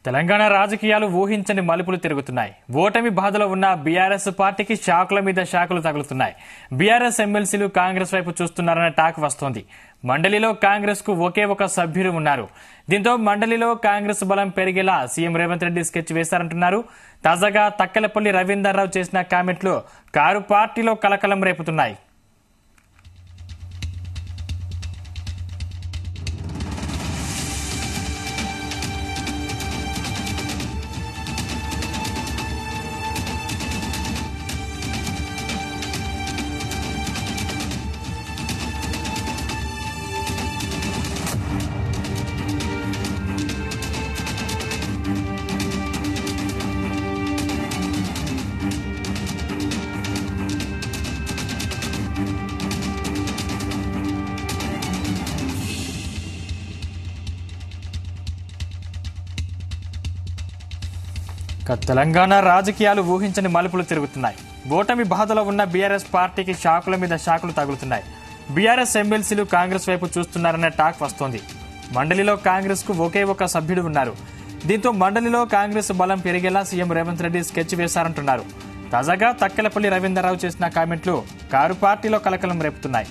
తెలంగాణ రాజకీయాలు ఊహించని మలుపులు తిరుగుతున్నాయి. ఓటమి బాధలో ఉన్న బీఆర్ఎస్ పార్టీకి షాకుల మీద షాకులు తగులుతున్నాయి. బీఆర్ఎస్ ఎమ్మెల్సీలు కాంగ్రెస్ వైపు చూస్తున్నారన్న టాక్ వస్తోంది. మండలిలో కాంగ్రెస్ కు ఒకే ఒక సభ్యుడు ఉన్నారు. దీంతో మండలిలో కాంగ్రెస్ బలం పెరిగేలా సీఎం రేవంత్ రెడ్డి స్కెచ్ వేశారంటున్నారు. తాజాగా తక్కలపల్లి రవీందర్రావు చేసిన కామెంట్లు కారు పార్టీలో కలకలం రేపుతున్నాయి. తెలంగాణ రాజకీయాలు ఊహించని మలుపులు తిరుగుతున్నాయి. ఓటమి బాధలో ఉన్న బీఆర్ఎస్ పార్టీకి షాకుల మీద షాకులు తగులుతున్నాయి. బీఆర్ఎస్ ఎమ్మెల్సీలు కాంగ్రెస్ వైపు చూస్తున్నారన్న టాక్ వస్తోంది. మండలిలో కాంగ్రెస్ కు ఒకే ఒక సభ్యుడు ఉన్నారు. దీంతో మండలిలో కాంగ్రెస్ బలం పెరిగేలా సీఎం రేవంత్ రెడ్డి స్కెచ్ వేశారంటున్నారు. తాజాగా తక్కలపల్లి రవీందర్రావు చేసిన కామెంట్లు కారు పార్టీలో కలకలం రేపుతున్నాయి.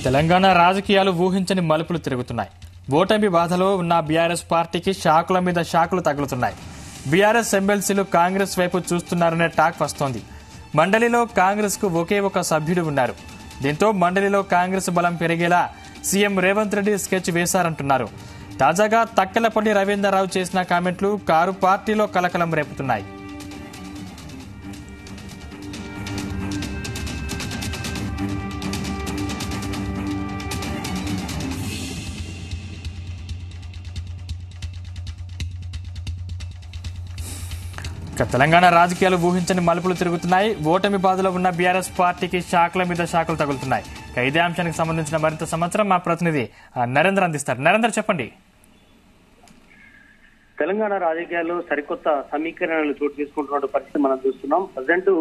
తెలంగాణ రాజకీయాలు ఊహించని మలుపులు తిరుగుతున్నాయి. ఓటమి బాధలో ఉన్న బీఆర్ఎస్ పార్టీకి షాకుల మీద షాకులు తగులుతున్నాయి. బీఆర్ఎస్ ఎమ్మెల్సీలు కాంగ్రెస్ వైపు చూస్తున్నారనే టాక్ వస్తోంది. మండలిలో కాంగ్రెస్ కు ఒకే ఒక సభ్యుడు ఉన్నారు. దీంతో మండలిలో కాంగ్రెస్ బలం పెరిగేలా సీఎం రేవంత్ రెడ్డి స్కెచ్ వేశారంటున్నారు. తాజాగా తక్కలపల్లి రవీందర్రావు చేసిన కామెంట్లు కారు పార్టీలో కలకలం రేపుతున్నాయి. తెలంగాణ రాజకీయాలు ఊహించని మలుపులు తిరుగుతున్నాయి. ఓటమి బాధలో ఉన్న బీఆర్ఎస్ పార్టీకి షాకుల మీద షాకులు తగులుతున్నాయి. ఇదే అంశానికి సంబంధించిన మరింత సమాచారం మా ప్రతినిధి నరేంద్ర అందిస్తారు. నరేంద్ర, చెప్పండి. తెలంగాణ రాజకీయాల్లో సరికొత్త సమీకరణలు చోటు చేసుకుంటున్న పరిస్థితి మనం చూస్తున్నాం. ప్రజెంట్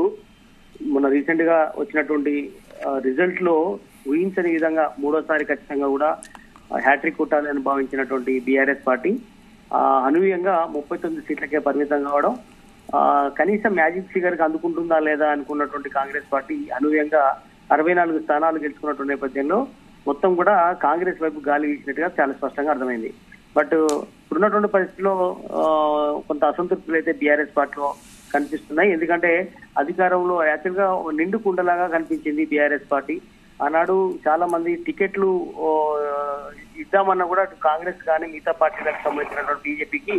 మొన్న రీసెంట్ గా వచ్చినటువంటి రిజల్ట్ లో ఊహించని విధంగా మూడోసారి ఖచ్చితంగా కూడా హ్యాట్రిక్ కొట్టాలని భావించినటువంటి బీఆర్ఎస్ పార్టీ అనూహ్యంగా 39 సీట్లకే పరిమితం కావడం, కనీసం మ్యాజిక్ ఫిగర్ కి అందుకుంటుందా లేదా అనుకున్నటువంటి కాంగ్రెస్ పార్టీ అనూహ్యంగా 64 స్థానాలు గెలుచుకున్నటువంటి నేపథ్యంలో మొత్తం కూడా కాంగ్రెస్ వైపు గాలి వీసినట్టుగా చాలా స్పష్టంగా అర్థమైంది. బట్ ఇప్పుడున్నటువంటి పరిస్థితిలో కొంత అసంతృప్తులు అయితే బీఆర్ఎస్ పార్టీలో కనిపిస్తున్నాయి. ఎందుకంటే అధికారంలో యాక్చువల్ గా నిండు కుండలాగా కనిపించింది బీఆర్ఎస్ పార్టీ. ఆనాడు చాలా మంది టికెట్లు ఇద్దామన్నా కూడా కాంగ్రెస్ కానీ మిగతా పార్టీలకు సంబంధించినటువంటి బీజేపీకి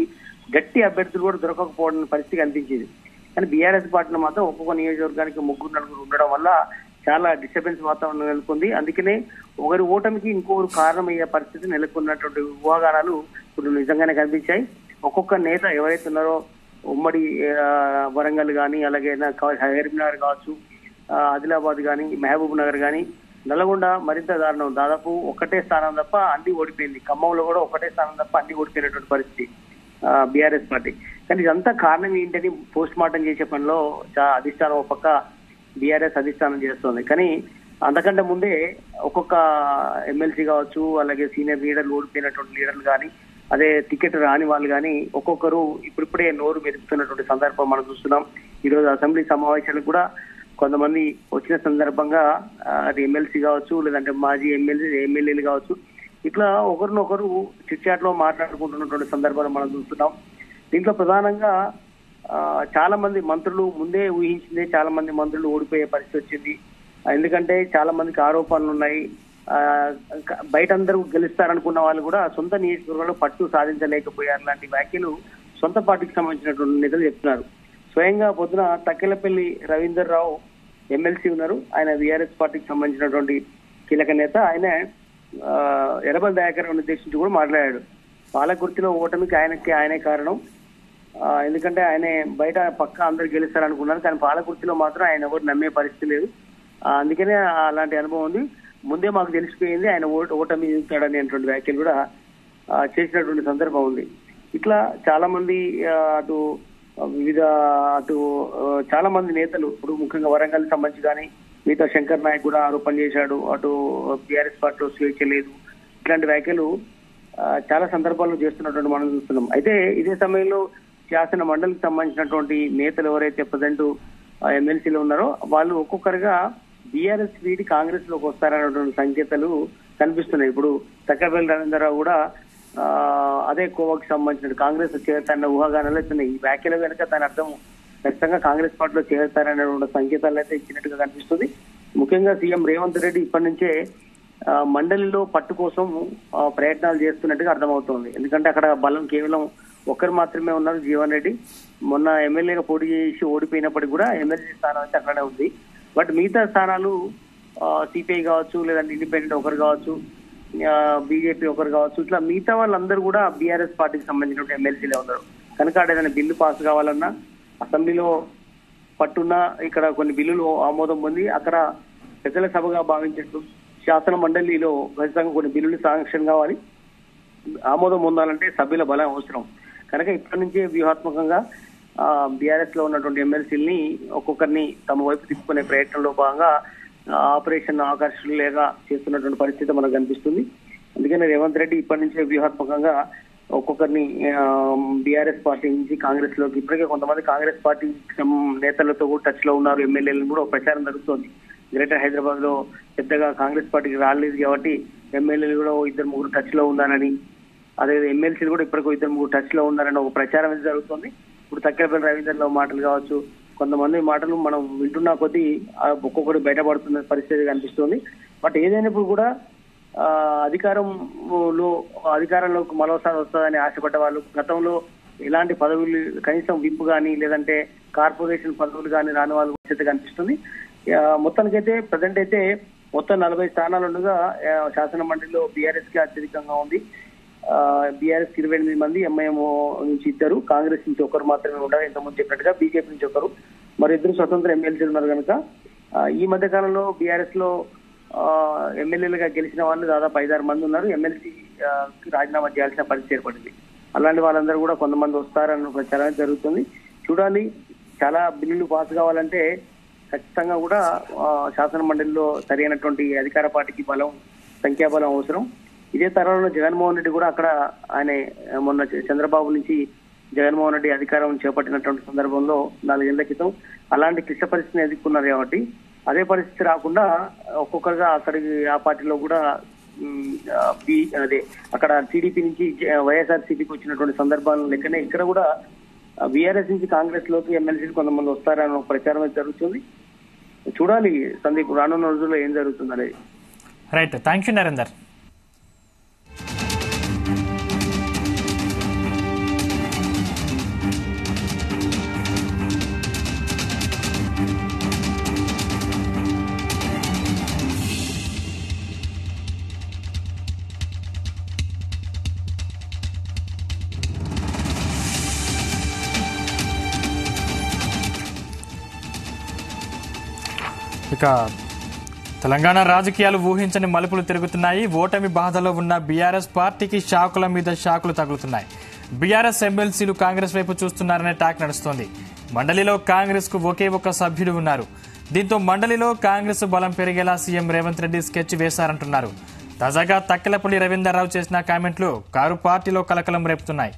గట్టి అభ్యర్థులు కూడా దొరకకపోవడం పరిస్థితి కనిపించింది. కానీ బీఆర్ఎస్ పార్టీలో మాత్రం ఒక్కొక్క నియోజకవర్గానికి 3-4 ఉండడం వల్ల చాలా డిస్టర్బెన్స్ వాతావరణం నెలకొంది. అందుకనే ఒకరి ఓటమికి ఇంకొకరు కారణమయ్యే పరిస్థితి నెలకొన్నటువంటి ఊహాగానాలు ఇప్పుడు నిజంగానే కనిపించాయి. ఒక్కొక్క నేత ఎవరైతే ఉన్నారో ఉమ్మడి వరంగల్ కానీ, అలాగే కరీంనగర్ కావచ్చు, ఆదిలాబాద్ కానీ, మహబూబ్ నగర్ కానీ, నల్గొండ మరింత దారుణం. దాదాపు ఒకటే స్థానం తప్ప అన్ని ఓడిపోయింది. ఖమ్మంలో కూడా ఒకటే స్థానం తప్ప అన్ని ఓడిపోయినటువంటి పరిస్థితి బీఆర్ఎస్ పార్టీ. కానీ ఇదంతా కారణం ఏంటని పోస్ట్ మార్టం చేసే పనిలో అధిష్టానం ఒక పక్క బీఆర్ఎస్ అధిష్టానం చేస్తోంది. కానీ అంతకంటే ముందే ఒక్కొక్క ఎమ్మెల్సీ కావచ్చు, అలాగే సీనియర్ లీడర్లు ఓడిపోయినటువంటి లీడర్లు కానీ, అదే టికెట్ రాని వాళ్ళు కానీ ఒక్కొక్కరు ఇప్పుడిప్పుడే నోరు మెరుపుతున్నటువంటి సందర్భం మనం చూస్తున్నాం. ఈరోజు అసెంబ్లీ సమావేశాలకు కూడా కొంతమంది వచ్చిన సందర్భంగా అది ఎమ్మెల్సీ కావచ్చు, లేదంటే మాజీ ఎమ్మెల్యేలు కావచ్చు, ఇట్లా ఒకరినొకరు చిట్చాట్ లో మాట్లాడుకుంటున్నటువంటి సందర్భాలు మనం చూస్తున్నాం. దీంట్లో ప్రధానంగా చాలా మంది మంత్రులు ముందే ఊహించిందే చాలా మంది మంత్రులు ఓడిపోయే పరిస్థితి వచ్చింది. ఎందుకంటే చాలా మందికి ఆరోపణలు ఉన్నాయి. బయట అందరూ గెలుస్తారనుకున్న వాళ్ళు కూడా సొంత నియోజకవర్గంలో పట్టు సాధించలేకపోయారు లాంటి వ్యాఖ్యలు సొంత పార్టీకి సంబంధించినటువంటి నేతలు చెప్తున్నారు. స్వయంగా పొద్దున తక్కెలపల్లి రవీందర్రావు ఎమ్మెల్సీ ఉన్నారు. ఆయన బీఆర్ఎస్ పార్టీకి సంబంధించినటువంటి కీలక నేత. ఆయన ఎర్రబెల్లి దయాకర్ ఉద్దేశించి కూడా మాట్లాడాడు. పాలకుర్తిలో ఓటమికి ఆయనే కారణం. ఎందుకంటే ఆయన బయట పక్క అందరు గెలుస్తారనుకున్నారు, కానీ పాలకుర్తిలో మాత్రం ఆయన ఎవరు నమ్మే పరిస్థితి లేదు. అందుకనే అలాంటి అనుభవం ఉంది. ముందే మాకు తెలిసిపోయింది ఆయన ఓటమి చూస్తాడనేటువంటి వ్యాఖ్యలు కూడా చేసినటువంటి సందర్భం ఉంది. ఇట్లా చాలా మంది అటు చాలా మంది నేతలు, ఇప్పుడు ముఖ్యంగా వరంగల్ సంబంధించి కానీ మిగతా శంకర్ నాయక్ కూడా ఆరోపణ చేశాడు. అటు బీఆర్ఎస్ పార్టీలో స్వేచ్ఛ లేదు, ఇట్లాంటి వ్యాఖ్యలు చాలా సందర్భాల్లో చేస్తున్నటువంటి మనం చూస్తున్నాం. అయితే ఇదే సమయంలో శాసన మండలికి సంబంధించినటువంటి నేతలు ఎవరైతే ప్రజెంట్ ఎమ్మెల్సీలో ఉన్నారో వాళ్ళు ఒక్కొక్కరుగా బీఆర్ఎస్ వీడి కాంగ్రెస్ లోకి వస్తారనేటువంటి సంకేతాలు కనిపిస్తున్నాయి. ఇప్పుడు తక్కపల్లి రవీంద్రరావు కూడా అదే కోవకు సంబంధించిన కాంగ్రెస్ చేరతారన్న ఊహాగానాలు ఇస్తున్నాయి. ఈ వ్యాఖ్యల వెనుక దాని అర్థం ఖచ్చితంగా కాంగ్రెస్ పార్టీలో చేరతారనేటువంటి సంకేతాలు అయితే ఇచ్చినట్టుగా కనిపిస్తుంది. ముఖ్యంగా సీఎం రేవంత్ రెడ్డి ఇప్పటి నుంచే మండలిలో పట్టు కోసం ప్రయత్నాలు చేస్తున్నట్టుగా అర్థమవుతోంది. ఎందుకంటే అక్కడ బలం కేవలం ఒక్కరు మాత్రమే ఉన్నారు, జీవన్ రెడ్డి. మొన్న ఎమ్మెల్యేగా పోటీ చేసి ఓడిపోయినప్పటికీ కూడా ఎమ్మెల్సీ స్థానం అయితే అక్కడే ఉంది. బట్ మిగతా స్థానాలు సిపిఐ కావచ్చు, లేదంటే ఇండిపెండెంట్ ఒకరు కావచ్చు, బీజేపీ ఒకరు కావచ్చు, ఇట్లా మిగతా వాళ్ళందరూ కూడా బీఆర్ఎస్ పార్టీకి సంబంధించిన ఎమ్మెల్సీలే ఉన్నారు. కనుక ఏదైనా బిల్లు పాస్ కావాలన్నా అసెంబ్లీలో పట్టున్నా ఇక్కడ కొన్ని బిల్లులు ఆమోదం పొంది అక్కడ పెద్దల సభగా భావించినట్టు శాసన మండలిలో ఖచ్చితంగా కొన్ని బిల్లులు శాంక్షన్ కావాలి. ఆమోదం పొందాలంటే సభ్యుల బలం అవసరం. కనుక ఇప్పటి నుంచే వ్యూహాత్మకంగా బీఆర్ఎస్ లో ఉన్నటువంటి ఎమ్మెల్సీలని ఒక్కొక్కరిని తమ వైపు తిప్పుకునే ప్రయత్నంలో భాగంగా ఆపరేషన్ ఆకర్షణలేగా చేస్తున్నటువంటి పరిస్థితి మనకు కనిపిస్తుంది. అందుకని రేవంత్ రెడ్డి ఇప్పటి నుంచే వ్యూహాత్మకంగా ఒక్కొక్కరిని బీఆర్ఎస్ పార్టీ నుంచి కాంగ్రెస్ లోకి, ఇప్పటికే కొంతమంది కాంగ్రెస్ పార్టీ నేతలతో కూడా టచ్ లో ఉన్నారు, ఎమ్మెల్యేలను కూడా ప్రచారం జరుగుతోంది. గ్రేటర్ హైదరాబాద్ లో పెద్దగా కాంగ్రెస్ పార్టీకి రాలేదు కాబట్టి ఎమ్మెల్యేలు కూడా 2-3 టచ్ లో ఉన్నారని, అదే ఎమ్మెల్సీలు కూడా ఇప్పటికో 2-3 టచ్ లో ఉన్నారని ఒక ప్రచారం అయితే జరుగుతుంది. ఇప్పుడు తక్కేపల్లి రవీంద్రరావు మాటలు కావచ్చు, కొంతమంది మాటలు మనం వింటున్నా కొద్దీ ఒక్కొక్కటి బయటపడుతున్న పరిస్థితి కనిపిస్తుంది. బట్ ఏదైనప్పుడు కూడా అధికారంలోకి మరోసారి వస్తుందని ఆశపడ్డ వాళ్ళు గతంలో ఎలాంటి పదవులు కనీసం విప్ కానీ లేదంటే కార్పొరేషన్ పదవులు కానీ రాని వాళ్ళు పరిస్థితి కనిపిస్తుంది. మొత్తానికైతే ప్రజెంట్ అయితే మొత్తం 40 స్థానాలు ఉండగా శాసన మండలిలో బీఆర్ఎస్ కి అత్యధికంగా ఉంది. బీఆర్ఎస్ 28 మంది, ఎంఐఎం నుంచి 2, కాంగ్రెస్ నుంచి 1 మాత్రమే ఉండగా ఇంతకుముందు చెప్పినట్టుగా బీజేపీ నుంచి 1, మరి 2 స్వతంత్ర ఎమ్మెల్సీలు ఉన్నారు. కనుక ఈ మధ్య కాలంలో బీఆర్ఎస్ లో ఎమ్మెల్యేలుగా గెలిచిన వాళ్ళు దాదాపు 5-6 మంది ఉన్నారు. ఎమ్మెల్సీ రాజీనామా చేయాల్సిన పరిస్థితి ఏర్పడింది. అలాంటి వాళ్ళందరూ కూడా కొంతమంది వస్తారన్న ప్రచారం జరుగుతుంది. చూడాలి. చాలా బిల్లులు పాస్ కావాలంటే ఖచ్చితంగా కూడా శాసన మండలిలో సరైనటువంటి అధికార పార్టీకి సంఖ్యాబలం అవసరం. ఇదే తరంలో జగన్మోహన్ రెడ్డి కూడా అక్కడ ఆయన మొన్న చంద్రబాబు నుంచి జగన్మోహన్ రెడ్డి అధికారం చేపట్టినటువంటి సందర్భంలో 4 ఏళ్ల క్రితం అలాంటి క్లిష్ట పరిస్థితిని ఎదుర్కొన్నారు. కాబట్టి అదే పరిస్థితి రాకుండా ఒక్కొక్కరుగా అక్కడికి ఆ పార్టీలో కూడా అక్కడ టీడీపీ నుంచి వైఎస్ఆర్సీపీకి వచ్చినటువంటి సందర్భాలను లెక్కనే ఇక్కడ కూడా బీఆర్ఎస్ నుంచి కాంగ్రెస్ లోకి ఎమ్మెల్సీలు కొంతమంది వస్తారని ప్రచారం అయితే జరుగుతుంది. చూడాలి సందీప్, రానున్న రోజుల్లో ఏం జరుగుతుంది అనేది. Right, thank you Narender. ఇక తెలంగాణ రాజకీయాలు ఊహించని మలుపులు తిరుగుతున్నాయి. ఓటమి బాధలో ఉన్న బీఆర్ఎస్ పార్టీకి షాకుల మీద షాకులు తగులుతున్నాయి. బీఆర్ఎస్ ఎమ్మెల్సీలు కాంగ్రెస్ వైపు చూస్తున్నారనే టాక్ నడుస్తోంది. మండలిలో కాంగ్రెస్ కు ఒకే ఒక్క సభ్యుడు ఉన్నారు. దీంతో మండలిలో కాంగ్రెస్ బలం పెరిగేలా సీఎం రేవంత్ రెడ్డి స్కెచ్ వేశారంటున్నారు. తాజాగా తక్కెలపల్లి రవీంద్రరావు చేసిన కామెంట్లు కారు పార్టీలో కలకలం రేపుతున్నాయి.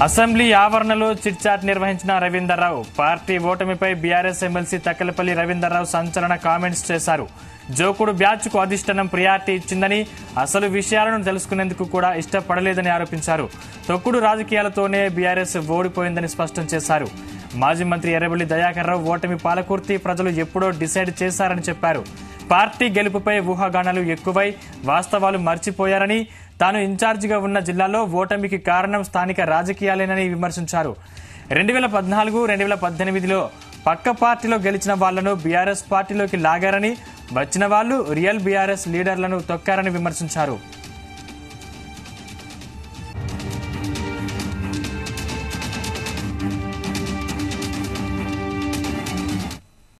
అసెంబ్లీ ఆవరణలో చిట్చాట్ నిర్వహించిన రవీందర్రావు పార్టీ ఓటమిపై బీఆర్ఎస్ ఎమ్మెల్సీ తక్కెలపల్లి రవీందర్రావు సంచలన కామెంట్స్ చేశారు. జోకుడు బ్యాచ్ కు అధిష్టానం ప్రియారిటీ ఇచ్చిందని, అసలు విషయాలను తెలుసుకునేందుకు కూడా ఇష్టపడలేదని ఆరోపించారు. తొక్కుడు రాజకీయాలతోనే బీఆర్ఎస్ ఓడిపోయిందని స్పష్టం చేశారు. మాజీ మంత్రి ఎర్రబెల్లి దయాకర్ రావు ఓటమి పాలకుర్తి ప్రజలు ఎప్పుడో డిసైడ్ చేశారని చెప్పారు. పార్టీ గెలుపుపై ఊహాగానాలు ఎక్కువై వాస్తవాలు మర్చిపోయారని, తాను ఇన్ఛార్జిగా ఉన్న జిల్లాలో ఓటమికి కారణం స్థానిక రాజకీయాలేనని విమర్శించారు. 2014, 2018లో పక్క పార్టీలో గెలిచిన వాళ్లను బీఆర్ఎస్ పార్టీలోకి లాగారని, వచ్చిన వాళ్లు రియల్ బీఆర్ఎస్ లీడర్లను తొక్కారని విమర్శించారు.